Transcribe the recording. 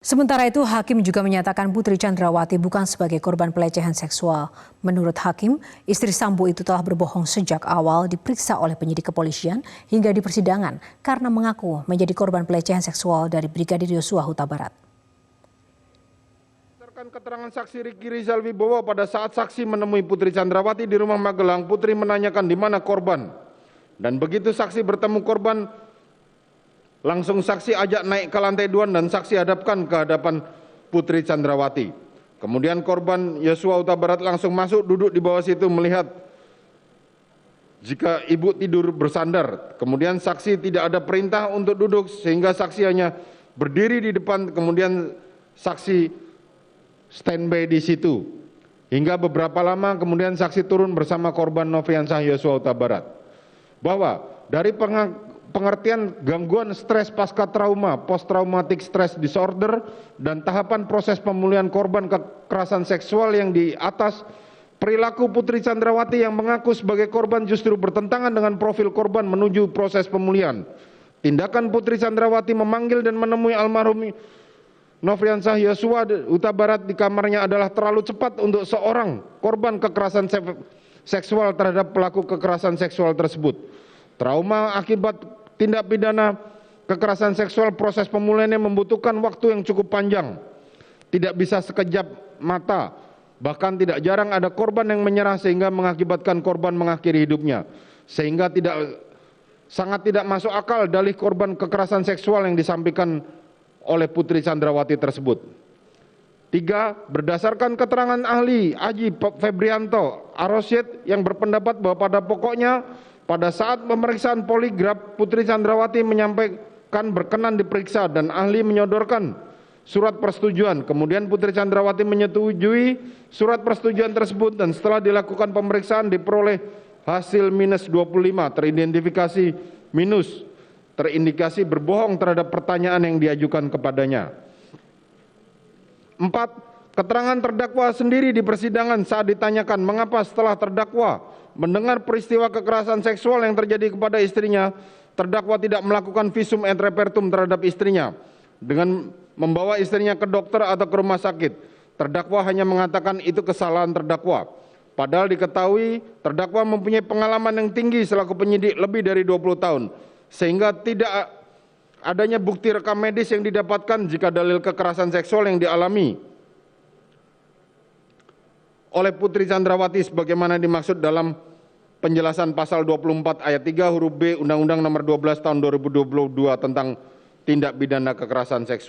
Sementara itu, Hakim juga menyatakan Putri Chandrawati bukan sebagai korban pelecehan seksual. Menurut Hakim, istri Sambo itu telah berbohong sejak awal diperiksa oleh penyidik kepolisian hingga di persidangan karena mengaku menjadi korban pelecehan seksual dari Brigadir Yosua Huta Barat. Berdasarkan keterangan saksi Riki Rizal Wibowo pada saat saksi menemui Putri Chandrawati di rumah Magelang, Putri menanyakan di mana korban. Dan begitu saksi bertemu korban, langsung saksi ajak naik ke lantai 2 dan saksi hadapkan ke hadapan Putri Chandrawati. Kemudian korban Yosua Huta Barat langsung masuk duduk di bawah situ melihat jika ibu tidur bersandar. Kemudian saksi tidak ada perintah untuk duduk sehingga saksi hanya berdiri di depan, kemudian saksi standby di situ. Hingga beberapa lama kemudian saksi turun bersama korban Nofriansah Yosua Huta Barat. Bahwa dari pengertian gangguan stres pasca trauma, post traumatic stress disorder, dan tahapan proses pemulihan korban kekerasan seksual yang di atas, perilaku Putri Chandrawati yang mengaku sebagai korban justru bertentangan dengan profil korban menuju proses pemulihan. Tindakan Putri Chandrawati memanggil dan menemui almarhum Nofriansah Yosua Huta Barat di kamarnya adalah terlalu cepat untuk seorang korban kekerasan seksual terhadap pelaku kekerasan seksual tersebut. Trauma akibat tindak pidana kekerasan seksual, proses pemulihannya membutuhkan waktu yang cukup panjang. Tidak bisa sekejap mata. Bahkan tidak jarang ada korban yang menyerah sehingga mengakibatkan korban mengakhiri hidupnya. Sehingga sangat tidak masuk akal dalih korban kekerasan seksual yang disampaikan oleh Putri Chandrawati tersebut. 3. Berdasarkan keterangan ahli Aji Febrianto Arosyed yang berpendapat bahwa pada pokoknya pada saat pemeriksaan poligraf Putri Chandrawati menyampaikan berkenan diperiksa dan ahli menyodorkan surat persetujuan. Kemudian Putri Chandrawati menyetujui surat persetujuan tersebut dan setelah dilakukan pemeriksaan diperoleh hasil minus 25, teridentifikasi minus, terindikasi berbohong terhadap pertanyaan yang diajukan kepadanya. 4. Keterangan terdakwa sendiri di persidangan saat ditanyakan mengapa setelah terdakwa mendengar peristiwa kekerasan seksual yang terjadi kepada istrinya, terdakwa tidak melakukan visum et repertum terhadap istrinya dengan membawa istrinya ke dokter atau ke rumah sakit. Terdakwa hanya mengatakan itu kesalahan terdakwa. Padahal diketahui terdakwa mempunyai pengalaman yang tinggi selaku penyidik lebih dari 20 tahun. Sehingga tidak adanya bukti rekam medis yang didapatkan jika dalil kekerasan seksual yang dialami oleh Putri Chandrawati sebagaimana dimaksud dalam penjelasan pasal 24 ayat 3 huruf B Undang-Undang Nomor 12 Tahun 2022 tentang tindak pidana kekerasan seksual.